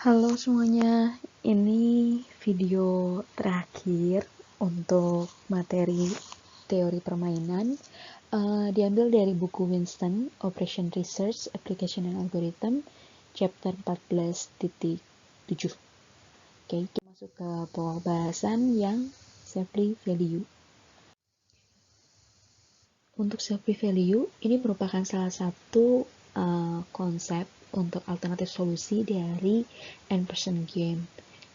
Halo semuanya, ini video terakhir untuk materi teori permainan. Diambil dari buku Winston, Operation Research, Application and Algorithm, chapter 14.7. Oke, kita masuk ke pembahasan yang safety value. Untuk safety value, ini merupakan salah satu konsep untuk alternatif solusi dari n-person game.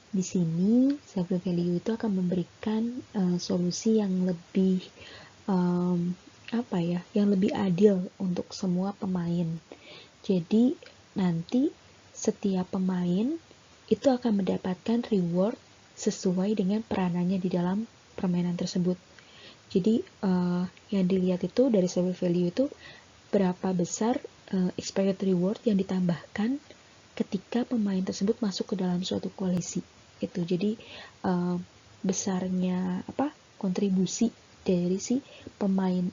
Di sini, safety value itu akan memberikan solusi yang lebih yang lebih adil untuk semua pemain. Jadi, nanti setiap pemain itu akan mendapatkan reward sesuai dengan peranannya di dalam permainan tersebut. Jadi, yang dilihat itu dari safety value itu berapa besar expected reward yang ditambahkan ketika pemain tersebut masuk ke dalam suatu koalisi. Itu jadi besarnya kontribusi dari si pemain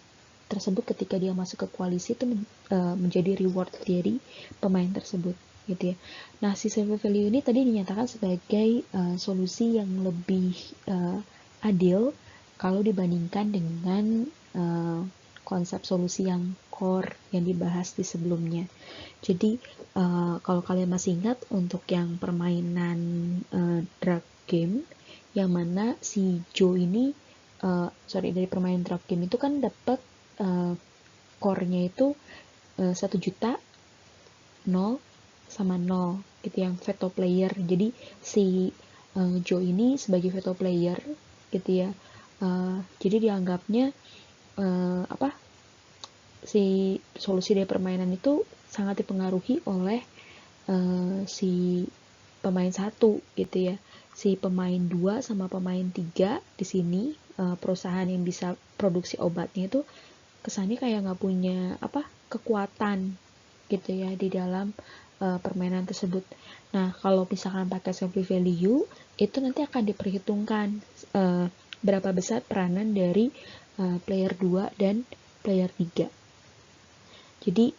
tersebut ketika dia masuk ke koalisi itu menjadi reward dari pemain tersebut gitu ya. Nah, si safety value ini tadi dinyatakan sebagai solusi yang lebih adil kalau dibandingkan dengan konsep solusi yang core yang dibahas di sebelumnya. Jadi kalau kalian masih ingat untuk yang permainan drug game, yang mana si Joe ini dari permainan drug game itu kan dapat core-nya itu 1 juta 0 sama 0 gitu, yang veto player. Jadi si Joe ini sebagai veto player gitu ya. Jadi dianggapnya si solusi dari permainan itu sangat dipengaruhi oleh si pemain 1 gitu ya. Si pemain 2 sama pemain 3 di sini perusahaan yang bisa produksi obatnya itu kesannya kayak nggak punya kekuatan gitu ya di dalam permainan tersebut. Nah, kalau misalkan pakai safety value itu nanti akan diperhitungkan berapa besar peranan dari player 2 dan player 3. Jadi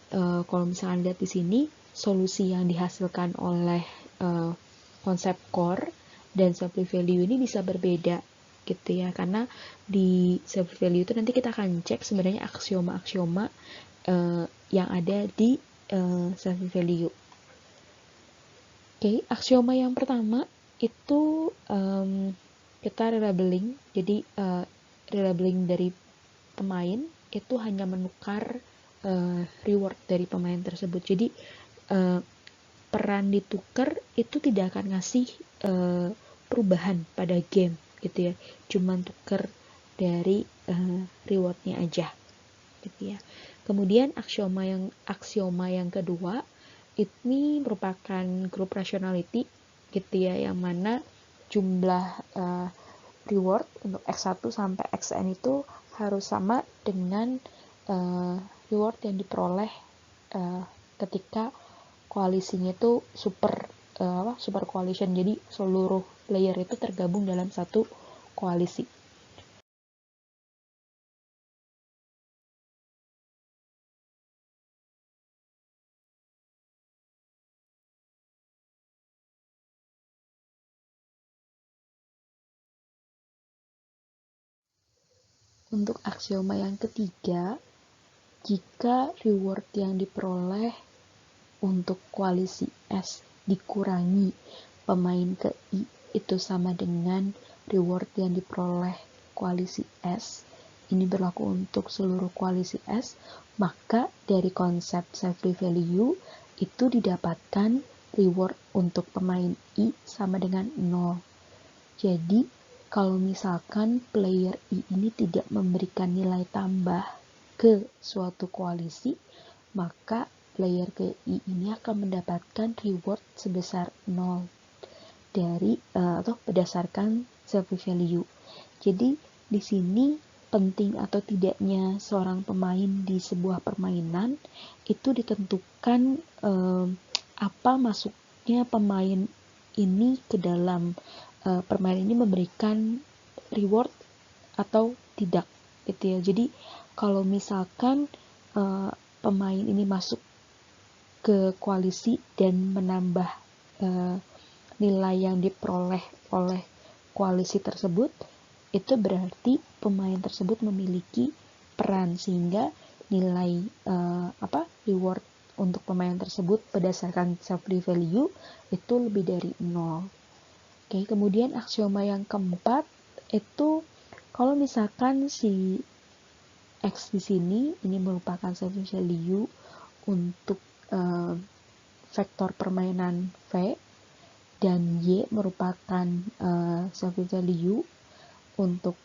kalau misalkan lihat di sini solusi yang dihasilkan oleh konsep core dan safety value ini bisa berbeda gitu ya, karena di safety value itu nanti kita akan cek sebenarnya aksioma-aksioma yang ada di safety value. Oke, aksioma yang pertama itu kita relabeling. Jadi relabeling dari pemain itu hanya menukar reward dari pemain tersebut. Jadi peran ditukar itu tidak akan ngasih perubahan pada game gitu ya, cuman tukar dari rewardnya aja gitu ya. Kemudian aksioma yang kedua ini merupakan group rationality gitu ya, yang mana jumlah reward untuk X1 sampai Xn itu harus sama dengan reward yang diperoleh ketika koalisinya itu super coalition. Jadi seluruh player itu tergabung dalam satu koalisi. Untuk aksioma yang ketiga, jika reward yang diperoleh untuk koalisi S dikurangi pemain ke I itu sama dengan reward yang diperoleh koalisi S, ini berlaku untuk seluruh koalisi S, maka dari konsep safety value itu didapatkan reward untuk pemain I sama dengan 0. Jadi kalau misalkan player I ini tidak memberikan nilai tambah ke suatu koalisi, maka player ke I ini akan mendapatkan reward sebesar 0 dari atau berdasarkan safety value. Jadi di sini penting atau tidaknya seorang pemain di sebuah permainan itu ditentukan apa masuknya pemain ini ke dalam permainan ini memberikan reward atau tidak gitu ya. Jadi kalau misalkan pemain ini masuk ke koalisi dan menambah nilai yang diperoleh oleh koalisi tersebut, itu berarti pemain tersebut memiliki peran, sehingga nilai reward untuk pemain tersebut berdasarkan self value itu lebih dari 0. Oke, kemudian aksioma yang keempat itu kalau misalkan si X di sini ini merupakan self value untuk vektor permainan V, dan Y merupakan self value untuk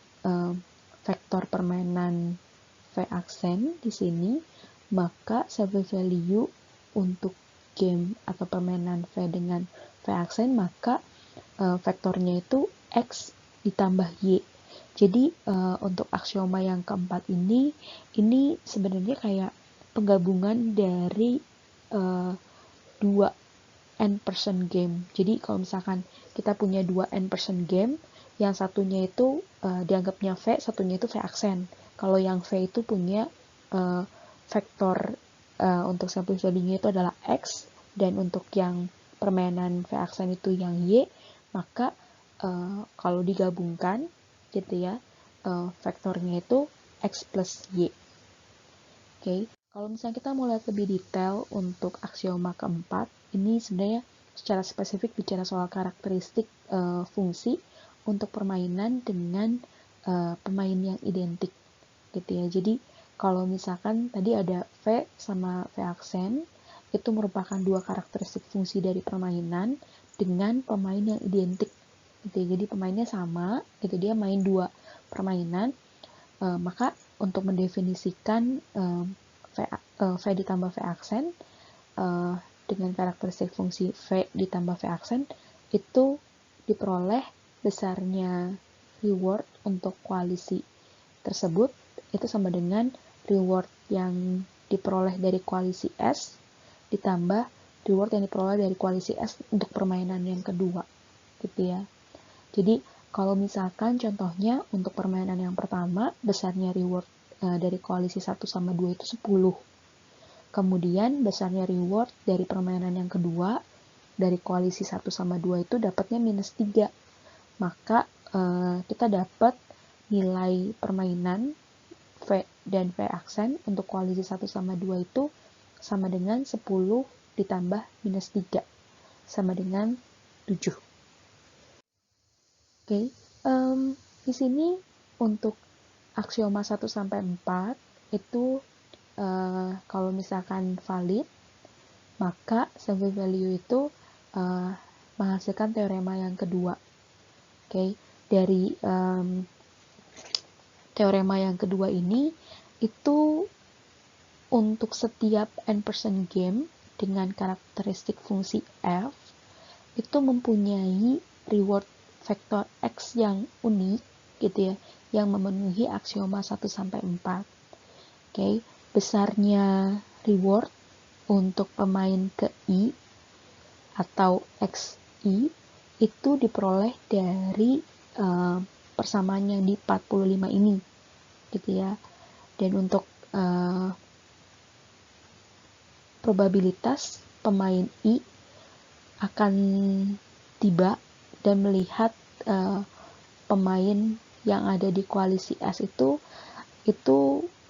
vektor permainan V aksen di sini, maka self value untuk game atau permainan V dengan V aksen, maka vektornya itu X ditambah Y. Jadi untuk aksioma yang keempat ini sebenarnya kayak penggabungan dari dua n-person game. Jadi kalau misalkan kita punya dua n-person game, yang satunya itu dianggapnya V, satunya itu V aksen. Kalau yang V itu punya vektor untuk self value-nya itu adalah X, dan untuk yang permainan V aksen itu yang Y, maka kalau digabungkan gitu ya, vektornya itu X plus Y. Oke. Kalau misalnya kita mau lihat lebih detail untuk aksioma keempat, ini sebenarnya secara spesifik bicara soal karakteristik fungsi untuk permainan dengan pemain yang identik gitu ya. Jadi kalau misalkan tadi ada V sama V aksen, itu merupakan dua karakteristik fungsi dari permainan dengan pemain yang identik gitu ya. Jadi pemainnya sama gitu, dia main dua permainan, maka untuk mendefinisikan V ditambah V aksen dengan karakteristik fungsi V ditambah V aksen itu diperoleh besarnya reward untuk koalisi tersebut itu sama dengan reward yang diperoleh dari koalisi S ditambah reward yang diperoleh dari koalisi S untuk permainan yang kedua gitu ya. Jadi kalau misalkan contohnya untuk permainan yang pertama besarnya reward dari koalisi 1 sama 2 itu 10. Kemudian besarnya reward dari permainan yang kedua dari koalisi 1 sama 2 itu dapatnya minus 3. Maka kita dapat nilai permainan V dan V aksen untuk koalisi 1 sama 2 itu sama dengan 10 ditambah minus 3 sama dengan 7. Oke, di sini untuk aksioma 1 sampai 4 itu kalau misalkan valid, maka self value itu menghasilkan teorema yang kedua. Oke, dari teorema yang kedua ini itu untuk setiap n-person game dengan karakteristik fungsi f itu mempunyai reward vektor x yang unik gitu ya, yang memenuhi aksioma 1 sampai 4. Oke, besarnya reward untuk pemain ke I atau XI itu diperoleh dari persamaan yang di 45 ini gitu ya. Dan untuk probabilitas pemain I akan tiba dan melihat pemain yang ada di koalisi S itu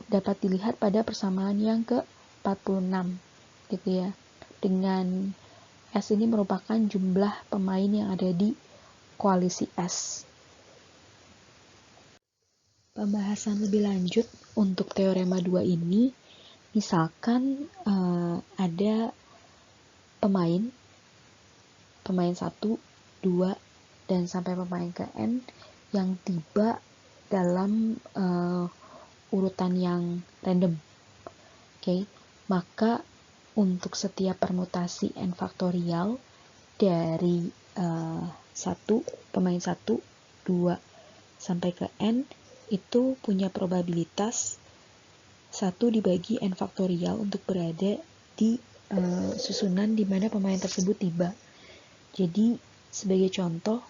dapat dilihat pada persamaan yang ke-46 gitu ya. Dengan S ini merupakan jumlah pemain yang ada di koalisi S. Pembahasan lebih lanjut untuk teorema 2 ini, misalkan ada pemain 1, 2, dan sampai pemain ke N yang tiba dalam urutan yang random. Oke, maka untuk setiap permutasi n faktorial dari pemain 1, 2, sampai ke N itu punya probabilitas 1 dibagi n faktorial untuk berada di susunan di mana pemain tersebut tiba. Jadi sebagai contoh,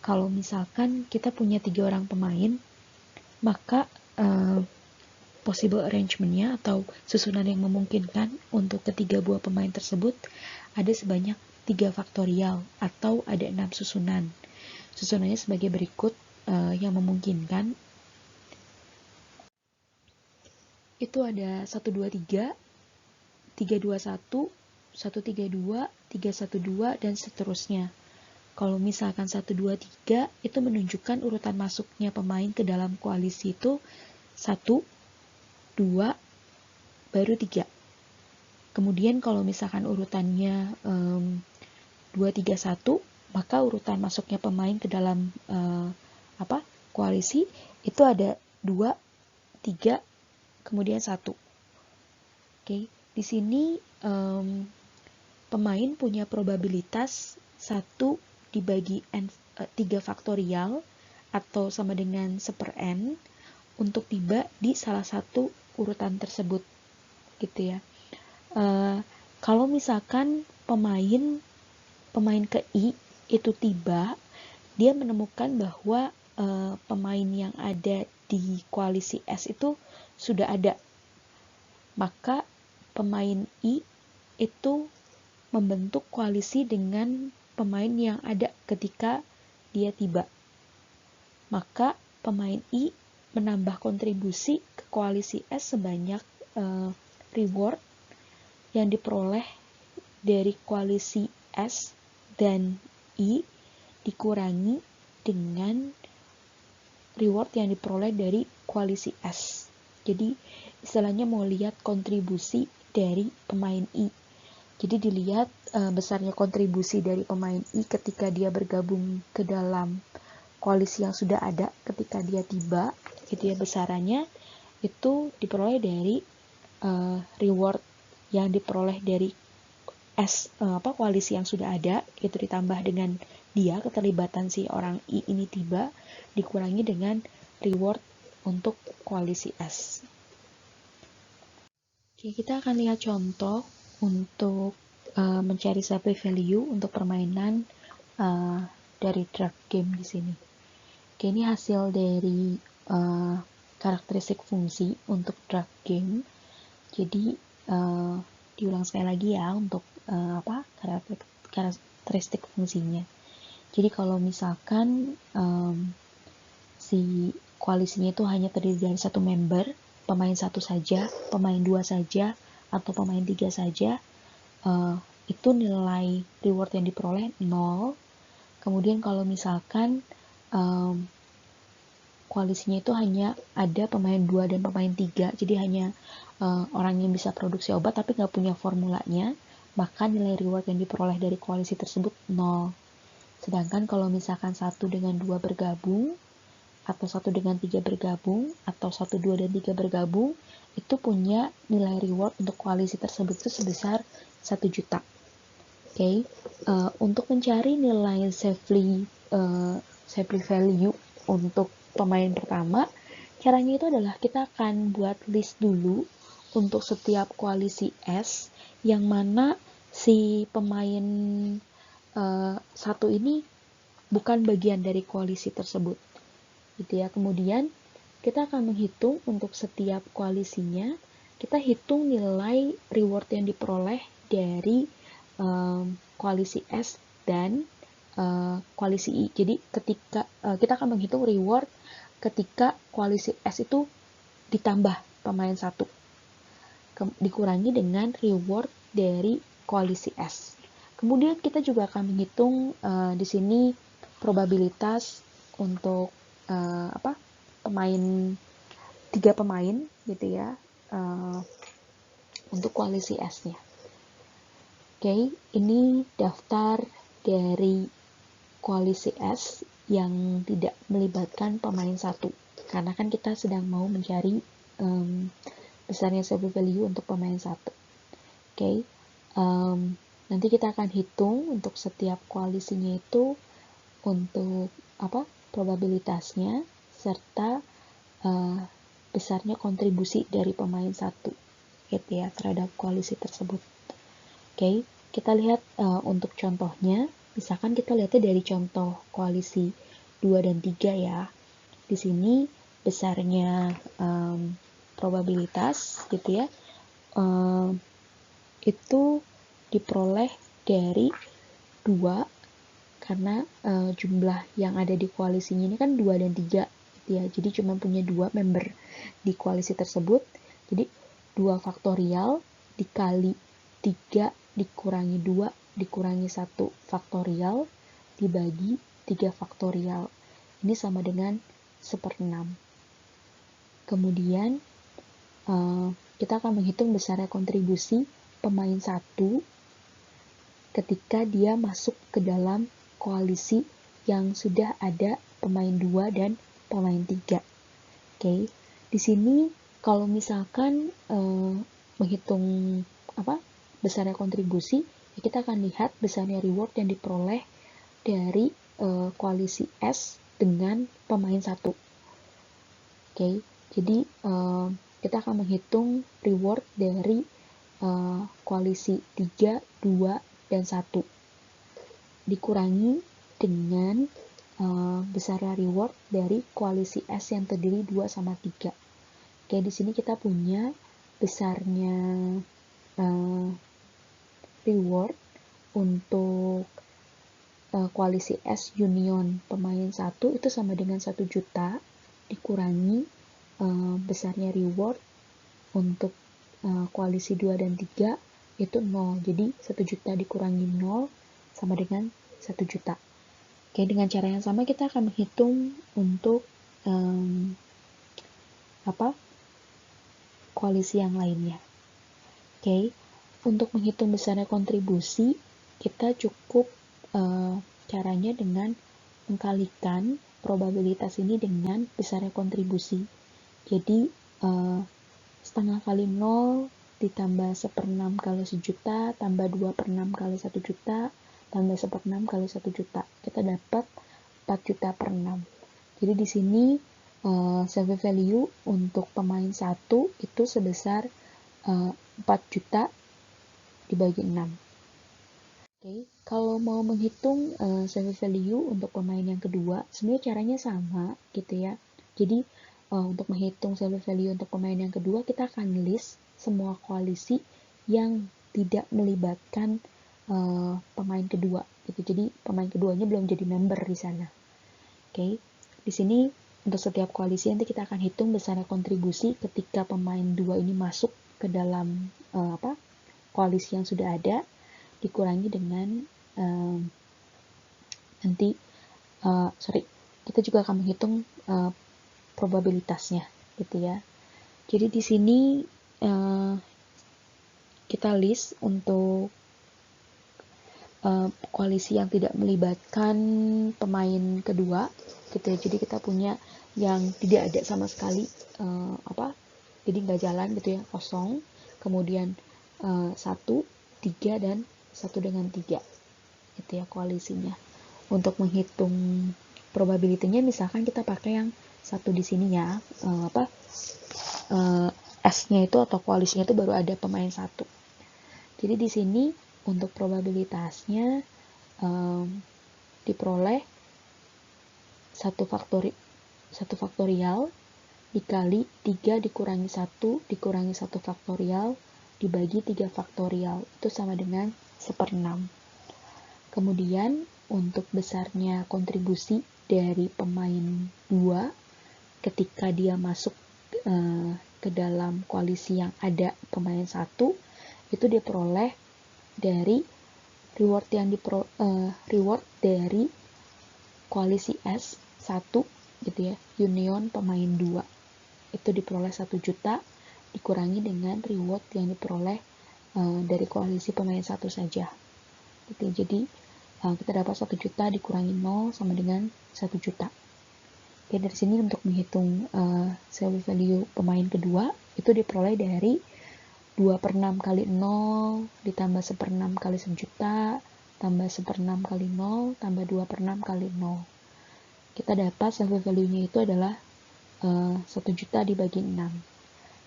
kalau misalkan kita punya 3 orang pemain, maka possible arrangement-nya atau susunan yang memungkinkan untuk ketiga buah pemain tersebut ada sebanyak 3 faktorial atau ada 6 susunan. Susunannya sebagai berikut yang memungkinkan. Itu ada 1, 2, 3, 3, 2, 1, 1, 3, 2, 3, 1, 2, dan seterusnya. Kalau misalkan 1, 2, 3 itu menunjukkan urutan masuknya pemain ke dalam koalisi itu 1, 2, baru 3. Kemudian kalau misalkan urutannya 2, 3, 1, maka urutan masuknya pemain ke dalam koalisi itu ada 2, 3, kemudian 1. Oke, di sini pemain punya probabilitas 1 dibagi n, 3 faktorial atau sama dengan 1/n untuk tiba di salah satu urutan tersebut, gitu ya. Kalau misalkan pemain ke I itu tiba, dia menemukan bahwa pemain yang ada di koalisi S itu sudah ada, maka pemain I itu membentuk koalisi dengan pemain yang ada ketika dia tiba. Maka pemain I menambah kontribusi ke koalisi S sebanyak reward yang diperoleh dari koalisi S dan I dikurangi dengan reward yang diperoleh dari koalisi S. Jadi istilahnya mau lihat kontribusi dari pemain I. Jadi dilihat besarnya kontribusi dari pemain I ketika dia bergabung ke dalam koalisi yang sudah ada ketika dia tiba, gitu ya, besarannya itu diperoleh dari reward yang diperoleh dari koalisi yang sudah ada, itu ditambah dengan dia, keterlibatan si orang I ini tiba, dikurangi dengan reward untuk koalisi S. Oke, kita akan lihat contoh untuk mencari supply value untuk permainan dari drug game di sini. Oke, ini hasil dari karakteristik fungsi untuk drug game. Jadi diulang sekali lagi ya untuk karakteristik fungsinya. Jadi kalau misalkan si koalisinya itu hanya terdiri dari satu member, pemain 1 saja, pemain 2 saja, atau pemain 3 saja, itu nilai reward yang diperoleh 0. Kemudian kalau misalkan koalisinya itu hanya ada pemain 2 dan pemain 3, jadi hanya orang yang bisa produksi obat tapi nggak punya formulanya, maka nilai reward yang diperoleh dari koalisi tersebut 0. Sedangkan kalau misalkan 1 dengan 2 bergabung, atau 1 dengan 3 bergabung, atau 1, 2, dan 3 bergabung, itu punya nilai reward untuk koalisi tersebut itu sebesar 1 juta. Oke, untuk mencari nilai safely value untuk pemain pertama, caranya itu adalah kita akan buat list dulu untuk setiap koalisi S, yang mana si pemain satu ini bukan bagian dari koalisi tersebut, gitu ya. Kemudian kita akan menghitung untuk setiap koalisinya, kita hitung nilai reward yang diperoleh dari koalisi S dan koalisi I. Jadi ketika kita akan menghitung reward ketika koalisi S itu ditambah pemain 1 dikurangi dengan reward dari koalisi S. Kemudian kita juga akan menghitung di sini probabilitas untuk pemain 3 pemain, gitu ya, untuk koalisi S-nya. Oke, ini daftar dari koalisi S yang tidak melibatkan pemain 1, karena kan kita sedang mau mencari besarnya supply value untuk pemain 1. Oke, nanti kita akan hitung untuk setiap koalisinya itu untuk probabilitasnya serta besarnya kontribusi dari pemain 1, gitu ya, terhadap koalisi tersebut. Oke, kita lihat untuk contohnya. Misalkan kita lihatnya dari contoh koalisi 2 dan 3 ya. Di sini besarnya probabilitas, gitu ya, itu diperoleh dari 2 karena jumlah yang ada di koalisinya ini kan 2 dan 3 gitu ya. Jadi cuma punya 2 member di koalisi tersebut. Jadi 2 faktorial dikali 3 dikurangi 2 dikurangi 1 faktorial dibagi 3 faktorial. Ini sama dengan 1/6. Kemudian kita akan menghitung besarnya kontribusi pemain 1 ketika dia masuk ke dalam koalisi yang sudah ada pemain 2 dan pemain 3. Oke. Di sini kalau misalkan menghitung besarnya kontribusi, ya kita akan lihat besarnya reward yang diperoleh dari koalisi S dengan pemain 1. Oke. Jadi kita akan menghitung reward dari koalisi 3, 2, dan 1 dikurangi dengan besarnya reward dari koalisi S yang terdiri 2 sama 3. Oke, di sini kita punya besarnya reward untuk koalisi S union pemain 1 itu sama dengan 1 juta dikurangi besarnya reward untuk koalisi 2 dan 3 itu 0. Jadi 1 juta dikurangi 0 sama dengan 1 juta. Oke, dengan cara yang sama kita akan menghitung untuk koalisi yang lainnya. Oke, untuk menghitung besarnya kontribusi, kita cukup caranya dengan mengkalikan probabilitas ini dengan besarnya kontribusi. Jadi setengah kali 0 ditambah 1/6 kali 1 juta, tambah 2/6 kali 1 juta, tambah 1/6 kali 1 juta. Kita dapat 4 juta per 6. Jadi di sini survey value untuk pemain 1 itu sebesar 4 juta dibagi 6. Oke, kalau mau menghitung survey value untuk pemain yang kedua, sebenarnya caranya sama gitu ya. Jadi untuk menghitung survey value untuk pemain yang kedua, kita akan list semua koalisi yang tidak melibatkan pemain kedua gitu. Jadi pemain keduanya belum jadi member di sana. Oke, di sini untuk setiap koalisi nanti kita akan hitung besarnya kontribusi ketika pemain 2 ini masuk ke dalam koalisi yang sudah ada dikurangi dengan kita juga akan menghitung probabilitasnya gitu ya. Jadi di sini kita list untuk koalisi yang tidak melibatkan pemain kedua gitu ya. Jadi kita punya yang tidak ada sama sekali jadi nggak jalan gitu ya, kosong. Kemudian 1, 3, dan 1 dengan 3 gitu ya koalisinya. Untuk menghitung probability-nya misalkan kita pakai yang 1 di sini ya, S-nya itu atau koalisinya itu baru ada pemain 1. Jadi di sini untuk probabilitasnya diperoleh 1 faktorial dikali 3 dikurangi 1 dikurangi 1 faktorial dibagi 3 faktorial, itu sama dengan 1/6. Kemudian untuk besarnya kontribusi dari pemain 2 ketika dia masuk ke dalam koalisi yang ada pemain 1 itu diperoleh dari reward dari koalisi S 1 gitu ya, union pemain 2 itu diperoleh 1 juta dikurangi dengan reward yang diperoleh dari koalisi pemain 1 saja gitu. Jadi kita dapat 1 juta dikurangi 0 sama dengan 1 juta. Oke, dari sini untuk menghitung survey value pemain kedua itu diperoleh dari 2/6 kali 0 ditambah 1/6 kali 1 juta tambah 1/6 kali 0 tambah 2/6 kali 0. Kita dapat survey value-nya itu adalah 1 juta dibagi 6.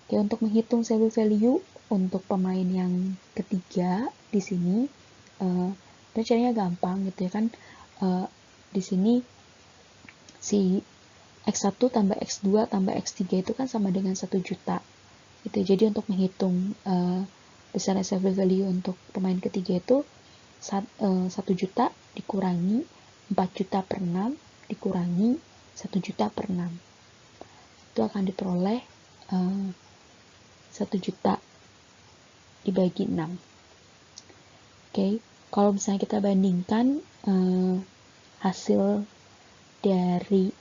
Oke, untuk menghitung survey value untuk pemain yang ketiga di sini caranya gampang gitu ya kan. Di sini si X1 tambah X2 tambah X3 itu kan sama dengan 1 juta gitu. Jadi untuk menghitung besarnya survey value untuk pemain ketiga itu 1 juta dikurangi 4 juta per 6 dikurangi 1 juta per 6. Itu akan diperoleh 1 juta dibagi 6. Oke, kalau misalnya kita bandingkan hasil dari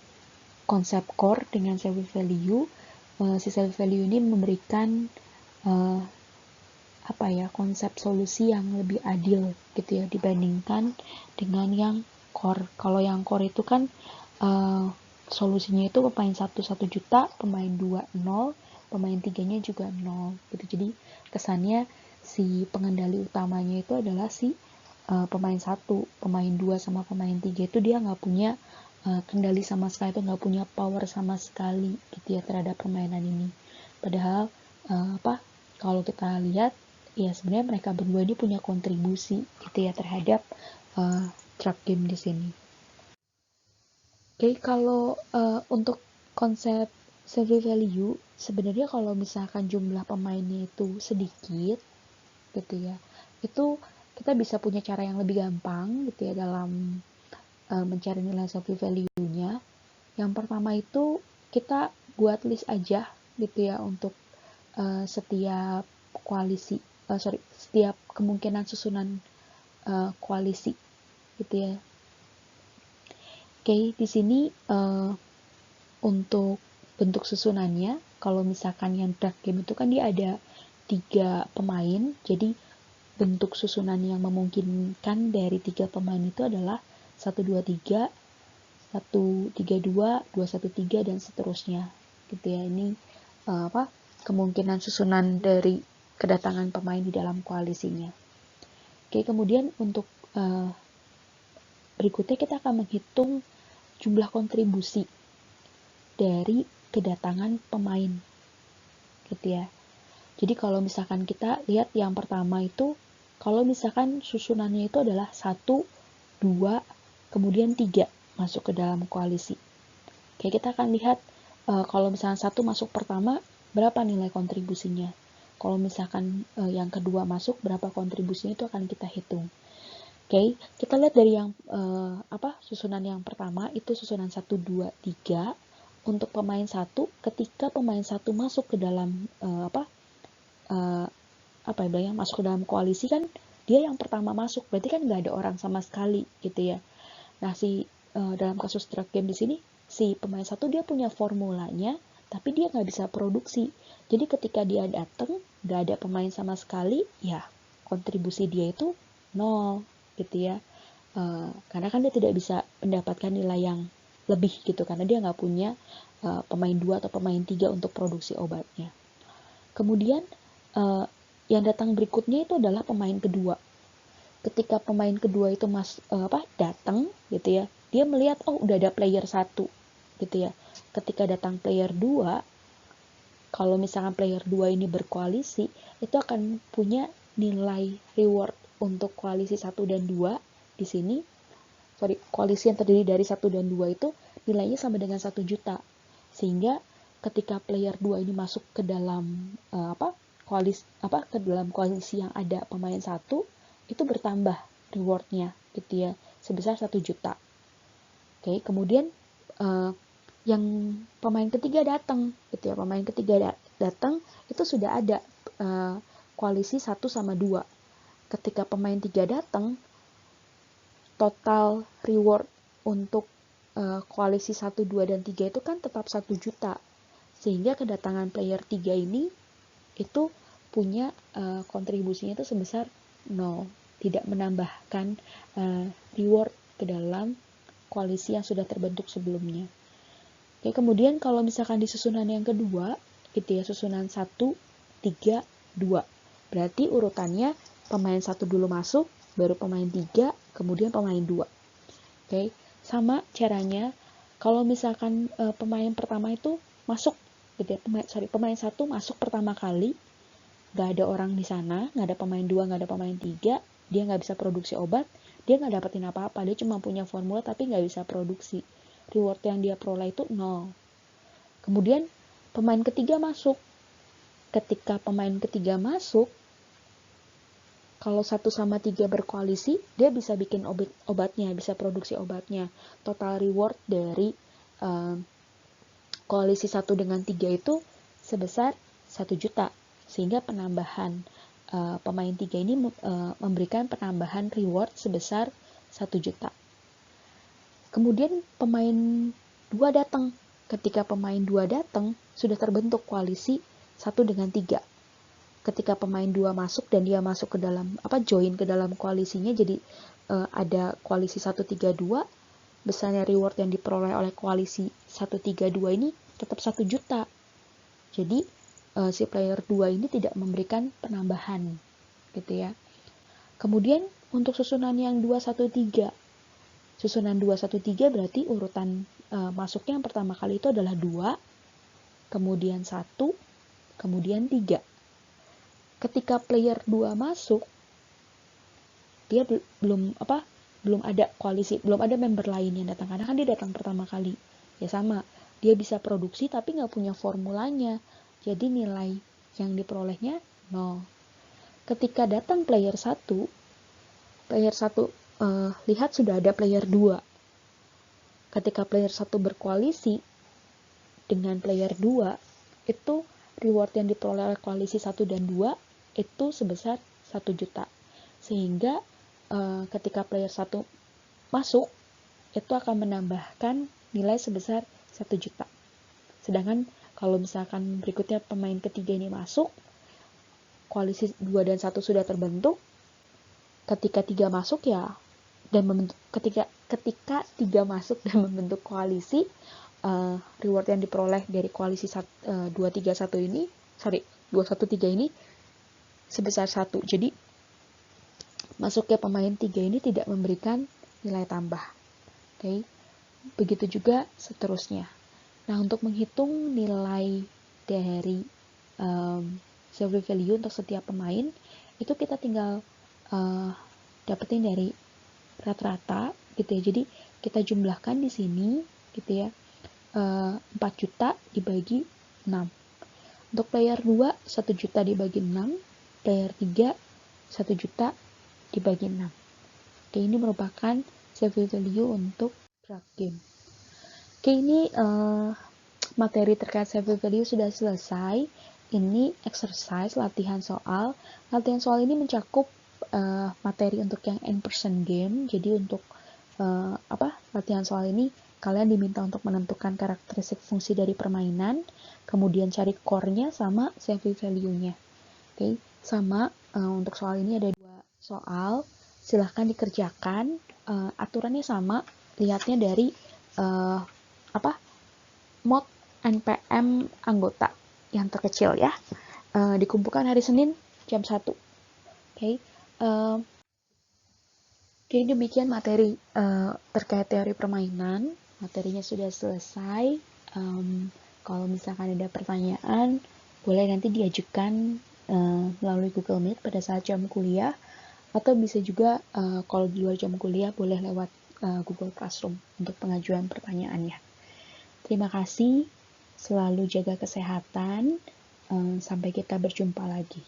konsep core dengan self value, si self value ini memberikan konsep solusi yang lebih adil gitu ya dibandingkan dengan yang core. Kalau yang core itu kan solusinya itu pemain 1 juta, pemain 2 0, pemain 3-nya juga 0 gitu. Jadi kesannya si pengendali utamanya itu adalah si pemain 1, pemain 2 sama pemain 3 itu dia nggak punya kendali sama sekali, itu nggak punya power sama sekali gitu ya terhadap permainan ini. Padahal kalau kita lihat ya sebenarnya mereka berdua ini punya kontribusi gitu ya terhadap truck game di sini. Oke, kalau untuk konsep self value sebenarnya kalau misalkan jumlah pemainnya itu sedikit gitu ya, itu kita bisa punya cara yang lebih gampang gitu ya dalam mencari nilai self value-nya. Yang pertama itu kita buat list aja gitu ya untuk setiap koalisi, setiap kemungkinan susunan koalisi gitu ya. Oke, di sini untuk bentuk susunannya, kalau misalkan yang dark game itu kan dia ada 3 pemain, jadi bentuk susunan yang memungkinkan dari 3 pemain itu adalah 1-2-3, 1-3-2, 2-1-3 dan seterusnya gitu ya. Ini kemungkinan susunan dari kedatangan pemain di dalam koalisinya. Oke, kemudian untuk berikutnya kita akan menghitung jumlah kontribusi dari kedatangan pemain gitu ya. Jadi kalau misalkan kita lihat yang pertama itu, kalau misalkan susunannya itu adalah 1, 2, kemudian 3 masuk ke dalam koalisi. Oke, kita akan lihat kalau misalkan 1 masuk pertama, berapa nilai kontribusinya. Kalau misalkan yang kedua masuk, berapa kontribusinya itu akan kita hitung. Oke, kita lihat dari yang susunan yang pertama itu susunan 1, 2, 3 untuk pemain 1. Ketika pemain 1 masuk ke dalam masuk ke dalam koalisi kan dia yang pertama masuk, berarti kan nggak ada orang sama sekali gitu ya. Nah dalam kasus truck game di sini si pemain 1 dia punya formulanya, tapi dia nggak bisa produksi. Jadi ketika dia datang nggak ada pemain sama sekali, ya kontribusi dia itu 0 gitu ya. Karena kan dia tidak bisa mendapatkan nilai yang lebih gitu, karena dia nggak punya pemain 2 atau pemain 3 untuk produksi obatnya. Kemudian yang datang berikutnya itu adalah pemain kedua. Ketika pemain kedua itu datang gitu ya, dia melihat udah ada player 1 gitu ya. Ketika datang player 2, kalau misalkan player 2 ini berkoalisi, itu akan punya nilai reward untuk koalisi 1 dan 2 di sini. Koalisi yang terdiri dari 1 dan 2 itu nilainya sama dengan 1 juta. Sehingga ketika player 2 ini masuk ke dalam ke dalam koalisi yang ada pemain 1, itu bertambah rewardnya gitu ya, sebesar 1 juta. Oke, kemudian yang pemain ketiga datang gitu ya, pemain ketiga datang itu sudah ada koalisi 1 sama 2. Ketika pemain 3 datang, total reward untuk koalisi 1, 2, dan 3 itu kan tetap 1 juta. Sehingga kedatangan player 3 ini itu punya kontribusinya itu sebesar 0, tidak menambahkan reward ke dalam koalisi yang sudah terbentuk sebelumnya. Oke, kemudian kalau misalkan di susunan yang kedua gitu ya, susunan 1, 3, 2, berarti urutannya pemain 1 dulu masuk, baru pemain 3, kemudian pemain 2. Oke, sama caranya kalau misalkan pemain pertama itu masuk gitu ya, pemain 1 masuk pertama kali, nggak ada orang di sana, nggak ada pemain 2, nggak ada pemain 3, dia nggak bisa produksi obat, dia nggak dapetin apa-apa, dia cuma punya formula tapi nggak bisa produksi. Reward yang dia peroleh itu 0. Kemudian pemain ketiga masuk. Ketika pemain ketiga masuk, Kalau 1 sama 3 berkoalisi, dia bisa bikin obatnya, bisa produksi obatnya. Total reward dari koalisi 1 dengan 3 itu sebesar 1 juta. Sehingga penambahan pemain 3 ini memberikan penambahan reward sebesar 1 juta. Kemudian pemain 2 datang. Ketika pemain 2 datang, sudah terbentuk koalisi 1 dengan 3. Ketika pemain 2 masuk dan dia masuk ke dalam join ke dalam koalisinya, jadi ada koalisi 132, besarnya reward yang diperoleh oleh koalisi 132 ini tetap 1 juta. Jadi si player 2 ini tidak memberikan penambahan gitu ya. Kemudian untuk susunan yang 213. Susunan 213 berarti urutan masuknya yang pertama kali itu adalah 2, kemudian 1, kemudian 3. Ketika player 2 masuk, dia belum ada koalisi, belum ada member lain yang datang, karena kan dia datang pertama kali. Ya sama, dia bisa produksi tapi nggak punya formulanya, jadi nilai yang diperolehnya 0. Ketika datang player 1 lihat sudah ada player 2. Ketika player 1 berkoalisi dengan player 2, itu reward yang diperoleh oleh koalisi 1 dan 2 itu sebesar 1 juta. Sehingga ketika player 1 masuk, itu akan menambahkan nilai sebesar 1 juta. Sedangkan kalau misalkan berikutnya pemain ketiga ini masuk, koalisi 2 dan 1 sudah terbentuk, ketika 3 masuk ya, dan ketika 3 masuk dan membentuk koalisi, reward yang diperoleh dari koalisi 213 ini sebesar 1. Jadi masuknya pemain 3 ini tidak memberikan nilai tambah. Oke. Begitu juga seterusnya. Nah, untuk menghitung nilai dari survey value untuk setiap pemain, itu kita tinggal dapetin dari rata-rata gitu ya. Jadi kita jumlahkan di sini gitu ya. 4 juta dibagi 6. Untuk player 2, 1 juta dibagi 6. Player 3, 1 juta dibagi 6. Oke, ini merupakan survey value untuk drug game. Oke, ini materi terkait survey value sudah selesai. Ini exercise, latihan soal. Latihan soal ini mencakup materi untuk yang in-person game. Jadi untuk latihan soal ini kalian diminta untuk menentukan karakteristik fungsi dari permainan, kemudian cari core-nya sama survey value-nya. Oke, sama untuk soal ini ada 2 soal, silahkan dikerjakan. Aturannya sama, lihatnya dari mod NPM anggota yang terkecil ya. Dikumpulkan hari Senin jam 1. Oke. Oke, demikian materi terkait teori permainan. Materinya sudah selesai. Kalau misalkan ada pertanyaan, boleh nanti diajukan melalui Google Meet pada saat jam kuliah, atau bisa juga kalau di luar jam kuliah boleh lewat Google Classroom untuk pengajuan pertanyaannya. Terima kasih, selalu jaga kesehatan, sampai kita berjumpa lagi.